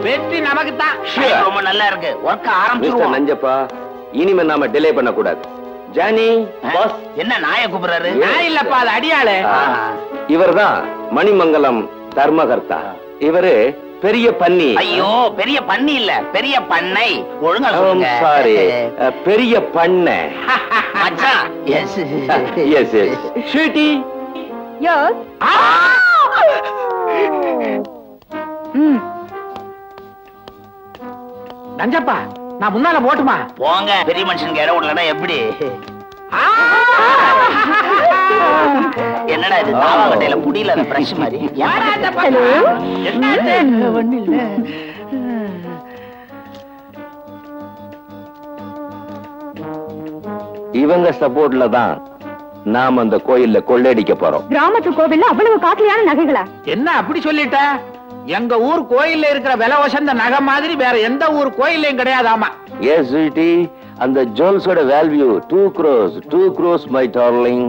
வெற்றி நமக்கு தான். ரொம்ப நல்லா இருக்கு. ஒர்க் ஆரம்பிச்சிருவோம். நஞ்சப்பா, இனிமே நாம டிலே பண்ண கூடாது. Johnny boss. என்ன நாயை கூப்பிடுறாரு? நான் இல்லப்பா, அது அடியாளு. இவர்தான் மணிமங்கலம் தர்மகர்த்தா. இவரு பெரிய பன்னி. ஐயோ, பெரிய பன்னி இல்ல, பெரிய பண்ணை. ஒழுங்கா சொல்லுங்க. சாரி, பெரிய பண்ணை. மச்சான். Yes yes yes. Sweetie. Yes. Nanjappa, நான் முன்னால போட்டுமா? போங்க, பெரிய மனுஷனுக்கு இடம் விடலன்னா எப்படி? என்னடா இது, தாவாங்கட்டையில புடியில பிரஷ் மாதிரி. இவங்க சப்போர்ட்ல தான் நாம அந்த கோயில்ல கொள்ளையடிக்க போறோம். கிராமத்து கோவில்ல அவ்வளவு காஸ்ட்லியான நகைகளா? என்ன அப்படி சொல்லிட்ட? எங்க ஊர் கோயில்ல இருக்கிற விலை வசந்த நகை மாதிரி வேற எந்த ஊர் கோயிலையும் கிடையாதாமா. எஸ் ஸ்வீட்டி, அந்த ஜுவல்ஸோட value 2 crores. 2 crores my darling.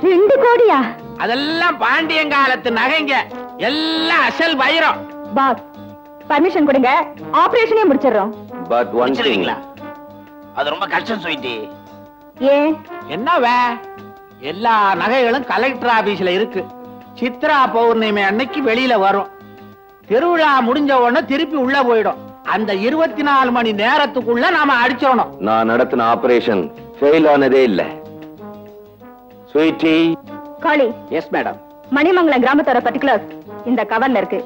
2 கோடியா? அதெல்லாம் பாண்டியங்காலத்து நகைங்க, எல்லாம் அசல் வைரம். பாஸ், பர்மிஷன் கொடுங்க, ஆபரேஷனே முடிச்சிடுறோம். பட் ஒன் திங், அது ரொம்ப கஷ்டம் ஸ்வீட்டி. ஏன்? என்னவே, எல்லா நகைகளும் கலெக்டர் ஆபீஸ்ல இருக்கு. சித்ரா பௌர்ணமி அன்னைக்கு வெளியில வரும். திருவிழா முடிஞ்ச உடனே திருப்பி உள்ள போயிடும். அந்த 24 மணி நேரத்துக்குள்ள நாம அடிச்சிடணும். நான் நடத்தின ஆபரேஷன் ஃபெயில் ஆனதே இல்ல. Sweetie. Kali. Yes madam. Manimangalam கிராமத்தோட பர்டிகுலர்ஸ் இந்த கவர்ல இருக்கு.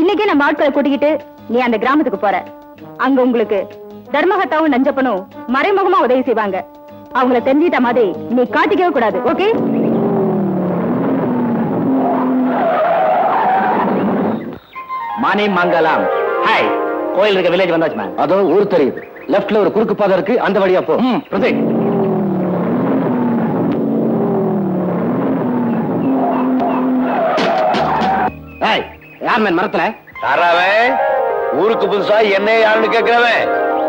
இன்னைக்கே நம்ம ஆட்களை கூட்டிக்கிட்டு நீ அந்த கிராமத்துக்கு போற. அங்க உங்களுக்கு தர்மகத்தாவும் நஞ்சப்பனும் மறைமுகமா உதவி செய்வாங்க. அவங்கள தெரிஞ்சிட்ட மாதிரி நீ காட்டிக்கவே கூடாது. ஓகே? மணிமங்கலம். ஹாய், கோயில் இருக்க வில்லேஜ் வந்தாச்சு மேம். அதோ ஊர் தெரியுது. லெஃப்ட்ல ஒரு குறுக்கு பாதை இருக்கு, அந்த வழியா போ. ப்ரொசீட். ஏய், யார் மேன் மரத்துல? யாராவன்? ஊருக்கு புதுசா என்ன யாருன்னு கேக்குறவன்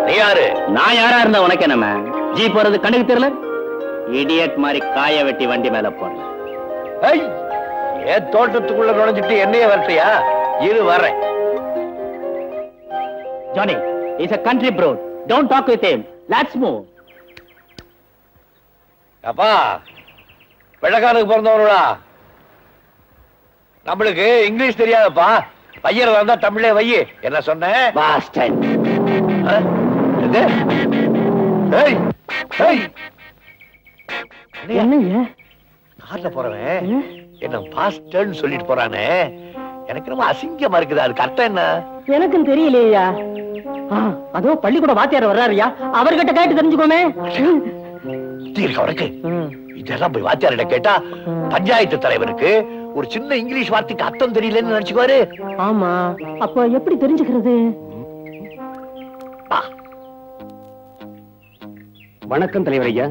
நீ யாரு? நான் யாரா இருந்தா உனக்கு என்ன மேன்? ஜீப் போறது கண்ணுக்கு தெரியல? இடியட் மாதிரி காய வெட்டி வண்டி மேல போறேன். ஏன் தோட்டத்துக்குள்ள நுழைஞ்சிட்டு என்னைய வரட்டியா? இரு வரேன். Johnny, he's a country broad. Don't talk with him. Let's move. அப்பா, வெள்ளக்காரனுக்கு பிறந்தவனுடா. நம்மளுக்கு இங்கிலீஷ் தெரியாதப்பா. பையன் வந்தா தமிழே வையி. என்ன சொன்னேன்? பாஸ்டன். என்னங்க கார்ல போறவன் என்ன பாஸ்டர்ன்னு சொல்லிட்டு போறானே, எனக்கு ரொம்ப அசிங்கமா இருக்குது. அதுக்கு அர்த்தம் என்ன? எனக்கும் தெரியலையா. அதோ பள்ளிக்கூட வாத்தியார் வர்றாருயா, அவர்கிட்ட கேட்டு தெரிஞ்சுக்கோமே. அவருக்கு இதெல்லாம் போய் வாத்தியார்கிட்ட கேட்டா பஞ்சாயத்து தலைவருக்கு ஒரு சின்ன இங்கிலீஷ் வார்த்தைக்கு அர்த்தம் தெரியலன்னு நினைச்சுக்குவாரு. ஆமா, அப்ப எப்படி தெரிஞ்சுக்கிறது? வணக்கம் தலைவர் ஐயா.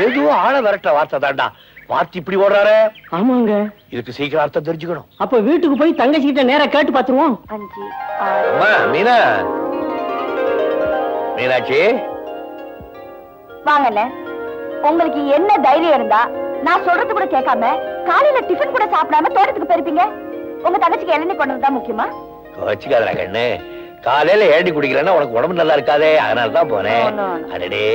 ஏதோ ஆள விரட்ட வார்த்தை தாண்டா. வார்த்தை இப்படி ஓடுறாரு. ஆமாங்க, இதுக்கு சீக்கிரம் அர்த்தம் தெரிஞ்சுக்கணும். அப்ப வீட்டுக்கு போய் தங்கச்சி கிட்ட நேரா கேட்டு பாத்துருவோம். மீனா, மீனாட்சி வாங்கண்ணே. உங்களுக்கு என்ன தைரியம் இருந்தா நான் சொல்றது கூட கேட்காம காலையில டிஃபன் கூட சாப்பிடாம தோட்டத்துக்கு போயிருப்பீங்க? உங்க தங்கச்சிக்கு இளநீ கொண்டு வந்தா முக்கியமா? வச்சுக்காதரா கண்ணு. காலையில ஏடி குடிக்கலன்னா உனக்கு உடம்பு நல்லா இருக்காதே, அதனாலதான் போனேன். அடடே,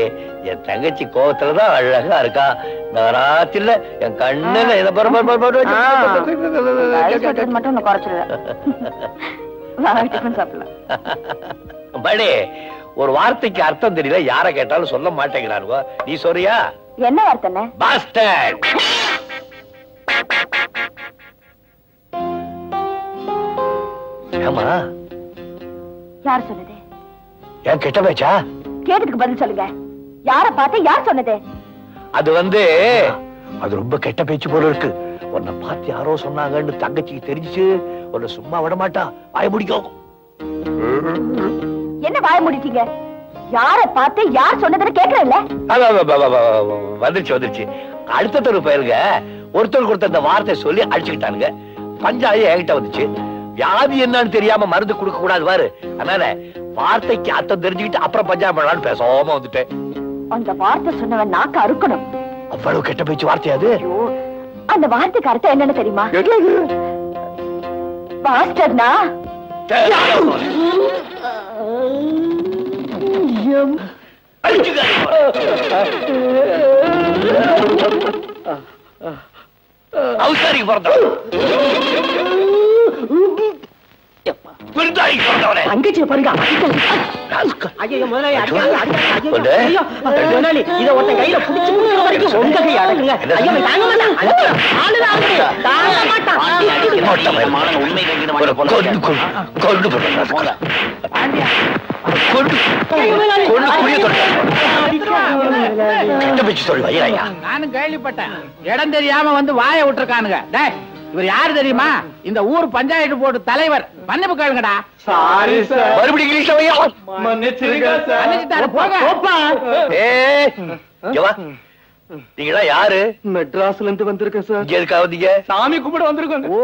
என் தங்கச்சி கோவத்துலதான் அழகா இருக்கா. இந்த ராத்திரில என் கண்ணுல இதை மட்டும் படி. ஒரு வார்த்தைக்கு அர்த்தம் தெரியல, யார கேட்டாலும் சொல்ல மாட்டேங்கிறானுவோ. நீ சொல்றியா? என்ன வார்த்தை? பாஸ்டர்ட். ஏமா? யார் சொன்னது? ஏன் கெட்ட பேச்சா? கேட்டதுக்கு பதில் சொல்லுங்க. யார பார்த்து யார் சொன்னது? அது அது ரொம்ப கெட்ட பேச்சு போல இருக்கு. உன்னை பார்த்து யாரோ சொன்னாங்கன்னு தங்கச்சிக்கு தெரிஞ்சிச்சு. உன்னை சும்மா விட மாட்டா. வாய முடிக்கும். என்ன வாய முடிட்டீங்க? யார பார்த்து யார் சொன்னதுன்னு கேட்கறேன்ல. வந்துருச்சு. அடுத்த தெரு பயலுங்க ஒருத்தருக்கு ஒருத்தர் இந்த வார்த்தை சொல்லி அடிச்சுக்கிட்டானுங்க. பஞ்சாயத்து என்கிட்ட வந்துச்சு. வியாதி என்னன்னு தெரியாம மருந்து கொடுக்க கூடாது பாரு. அதனால வார்த்தைக்கு அர்த்தம் தெரிஞ்சுக்கிட்டு அப்புறம் பஞ்சாயம் பண்ணலான்னு பேசாம வந்துட்டேன். அந்த வார்த்தை சொன்னவன் நாக்க அறுக்கணும். எவ்வளவு கெட்ட பேச்சு வார்த்தையாது. அந்த வார்த்தைக்கு அர்த்தம் என்னன்னு தெரியுமா? பாஸ்டர்னா அவசாரிக்கு பிறந்தவன், விருந்தாளிக்கு பிறந்தவனே. தங்கச்சியை பாருங்க. ஐயோ முதலாளி இத ஒருத்தன் கையில புடிச்சு கொடுக்கிற வரைக்கும் உங்க கை அடக்குங்க. ஐயோ தாங்க மாட்டான். தாங்க மாட்டான். உண்மை நானும் கேள்விப்பட்டேன். இடம் தெரியாம வந்து வாய விட்டுருக்கானுங்க. இவர் யாரு தெரியுமா? இந்த ஊர் பஞ்சாயத்து போர்டு தலைவர். மன்னிப்பு கேளுங்கடா. Sorry sir. மறுபடியும் இங்கிலீஷ்ல வையா. மன்னிச்சிருங்க சார். மன்னிச்சிட்டாரு போங்க. நீங்களா யாரு? மெட்ராஸ்ல இருந்து வந்திருக்கேன் சார். இங்க எதுக்காக வந்தீங்க? சாமி கும்பிட வந்திருக்கோம். ஓ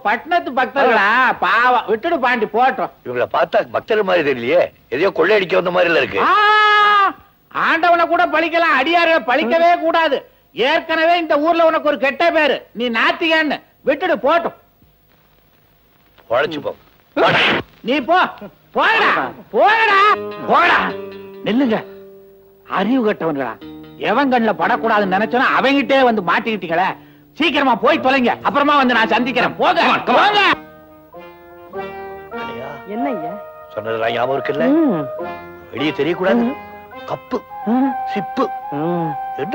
பட்டணத்து பக்தர்களா? பாவம் விட்டுடு பாண்டி போட்டோம். இவங்கள பார்த்தா பக்தர் மாதிரி தெரியலையே. எதையோ கொள்ளையடிக்க வந்த மாதிரி இருக்கு. ஆண்டவனை கூட பழிக்கலாம், அடியார பழிக்கவே கூடாது. ஏற்கனவே இந்த ஊர்ல உனக்கு ஒரு கெட்ட பேரு. நீ நாத்திகன்னு விட்டுடு போட்டோம். உழைச்சு போ. நீ போ. போடா போடா போடா. நில்லுங்க. அறிவு கட்டவன்களா? எவன் கண்ணுல படக்கூடாதுன்னு நினைச்சோன்னா அவங்கிட்டே வந்து மாட்டிக்கிட்டீங்களே. சீக்கிரமா போய் தொலைங்க. அப்புறமா வந்து நான் சந்திக்கிறேன். போங்க போங்க. என்ன ஐயா சொன்னதெல்லாம் ஞாபகம் இருக்குல்ல? வெளியே தெரியக்கூடாது. கப்பு சிப்பு என்ன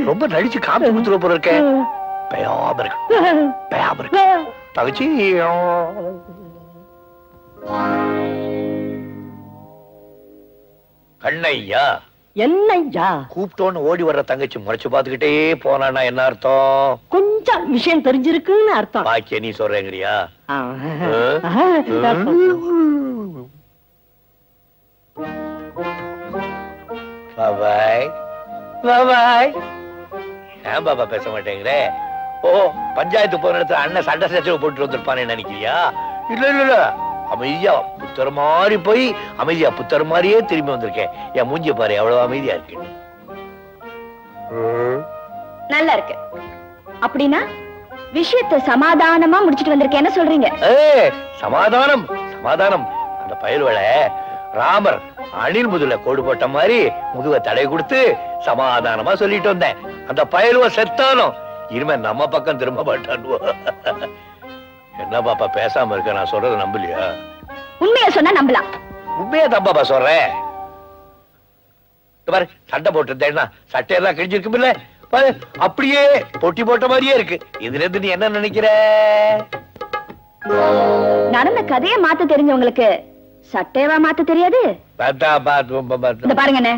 ரொம்ப நடிச்சு காப்பி குத்துற போற இருக்க. பயாம இருக்கு பயாம இருக்கு தகச்சி. கண்ணையா என்னையா கூப்பிட்டோன்னு ஓடி வர்ற தங்கச்சி முறைச்சு பாத்துக்கிட்டே போனான்னா என்ன அர்த்தம்? கொஞ்சம் விஷயம் தெரிஞ்சிருக்குன்னு அர்த்தம். பாக்கிய நீ சொல்றேங்கறியா? பாபாய் பாபாய். ஏன் பாபா பேச மாட்டேங்கிற? ஓ பஞ்சாயத்து போன இடத்துல அண்ணன் சண்டை சச்சரவு போட்டு வந்திருப்பான்னு நினைக்கிறியா? இல்ல இல்ல இல்ல, அமைதியா புத்தர் மாதிரி போய் அமைதியா புத்தர் மாதிரியே திரும்பி வந்திருக்கேன். என் மூஞ்சி பாரு எவ்வளவு அமைதியா இருக்கு. நல்லா இருக்கு. அப்படின்னா விஷயத்தை சமாதானமா முடிச்சிட்டு வந்திருக்கேன். என்ன சொல்றீங்க? சமாதானம் சமாதானம். அந்த பயல்வளை ராமர் அணில் முதுல கோடு போட்ட மாதிரி முதுக தடை கொடுத்து சமாதானமா சொல்லிட்டு வந்தேன். அந்த பயலுவ செத்தாலும் இனிமே நம்ம பக்கம் திரும்ப மாட்டான். என்ன பாப்பா பேசாம இருக்க? நான் சொல்றத நம்பலையா? உண்மையை சொன்னா நம்பலாம். உண்மையா தான் பாப்பா சொல்றேன். பாரு சண்டை போட்டிருந்தேன்னா சட்டையெல்லாம் கிழிஞ்சிருக்குமில்ல பாரு, அப்படியே பொட்டி போட்ட மாதிரியே இருக்கு. இதுல இருந்து நீ என்ன நினைக்கிற? நடந்த கதையை மாத்த தெரிஞ்சவங்களுக்கு சட்டையவா மாத்த தெரியாது. பாருங்க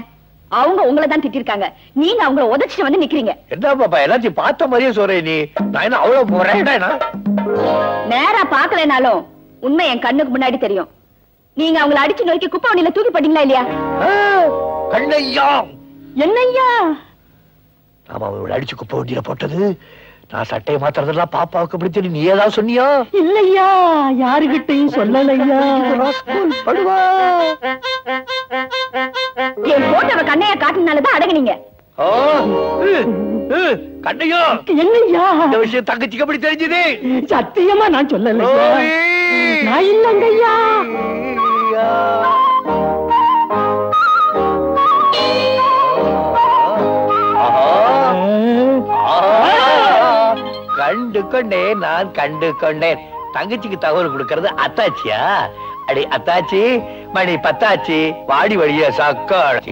அவங்க உங்களை தான் திட்டிருக்காங்க. நீங்க அவங்கள உதச்சிட்டு வந்து நிக்கிறீங்க. என்ன பாப்பா எல்லாத்தையும் பார்த்த மாதிரியே சொல்றேன் நீ. நான் என்ன அவ்வளவு போறேன்? நேரா பாக்கலனாலும் உண்மை என் கண்ணுக்கு முன்னாடி தெரியும். நீங்க அவங்கள அடிச்சு நொறுக்கி குப்பை வண்டியில தூக்கி போட்டீங்களா இல்லையா? கண்ணையா என்னையா? ஆமா அவளை அடிச்சு குப்பை வண்டியில போட்டது நான். சட்டையை மாத்துறதெல்லாம் பாப்பாவுக்கு பிடிச்சது. நீ ஏதாவது சொன்னியா? இல்லையா, யாருகிட்டையும் சொல்லலையா. என் போட்டவ கண்ணையா காட்டினாலதான் அடங்குனீங்க. கண்ணையா என்னையா இந்த விஷயம் தங்கச்சிக்கு எப்படி தெரிஞ்சது? சத்தியமா நான் சொல்லல. நான் இல்லங்கய்யா. கண்டு கொண்டேன், நான் கண்டு கொண்டேன். தங்கச்சிக்கு தகவல் கொடுக்கறது அத்தாச்சியா? அடி அத்தாச்சி மணி பத்தாச்சி வாடி வழிய சாக்காச்சி.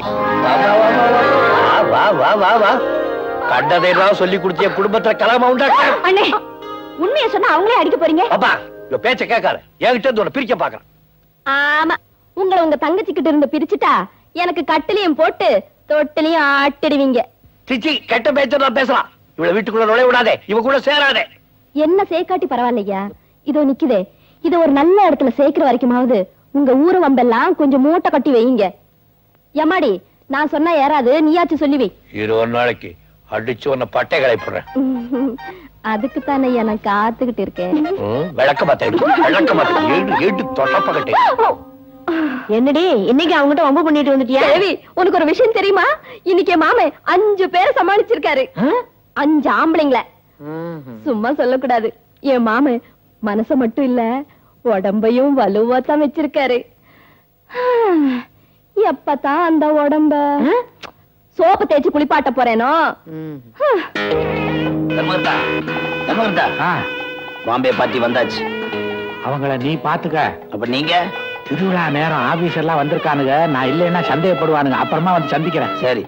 வா வா வா வா. கண்டதையெல்லாம் சொல்லி கொடுத்திய குடும்பத்துல கலாமா உண்டாக்க. அண்ணே உண்மையை சொன்னா அவங்களே அடிக்க போறீங்க. அப்பா இவ பேச்ச கேட்காத. என்கிட்ட இருந்து உன்னை பிரிக்க பாக்குறேன். ஆமா உங்களை உங்க தங்கச்சி கிட்ட இருந்து பிரிச்சுட்டா எனக்கு கட்டிலையும் போட்டு தொட்டிலையும் ஆட்டிடுவீங்க. சிச்சி கெட்ட பேச்ச நான் பேசலாம். இவளை வீட்டுக்குள்ள நுழைய விடாதே. இவ கூட சேராதே. என்ன சேர்க்காட்டி பரவாயில்லையா? இதோ நிக்குதே. இத ஒரு நல்ல இடத்துல சேர்க்கிற வரைக்குமாவது உங்க ஊரு வம்பெல்லாம் கொஞ்சம் மூட்டை கட்டி வைங்க. எம்மாடி நான் சொன்னா யாராவது நீயாச்சும் சொல்லி வை. 20 நாளைக்கு அடிச்சு உன்னை பட்டை களைப்புறேன். அதுக்கு தானே நான் காத்துக்கிட்டு இருக்கேன். விளக்க மாத்தேன் விளக்க மாத்தேன். ஏடு தொட்டப்ப கட்டே. என்னடி இன்னைக்கு அவங்ககிட்ட வம்பு பண்ணிட்டு வந்துட்டியா? தேவி, உனக்கு ஒரு விஷயம் தெரியுமா? இன்னைக்கு மாமன் 5 பேரை சமாளிச்சிருக்காரு. 5 ஆம்பளைங்கள. சும்மா சொல்லக்கூடாது. என் மாமன் மனச மட்டும் இல்ல, உடம்பையும் வலுவா தான் வச்சிருக்காரு. எப்பதான் அந்த உடம்ப சோப்பு தேய்ச்சி குளிப்பாட்ட போறேனோ. பாம்பே பார்ட்டி வந்தாச்சு. அவங்கள நீ பாத்துக்க. அப்ப நீங்க திருவிழா நேரம் ஆபீசர்லாம் வந்திருக்கானுங்க. நான் இல்லைன்னா சந்தேகப்படுவானுங்க. அப்புறமா வந்து சந்திக்கிறேன். சரி.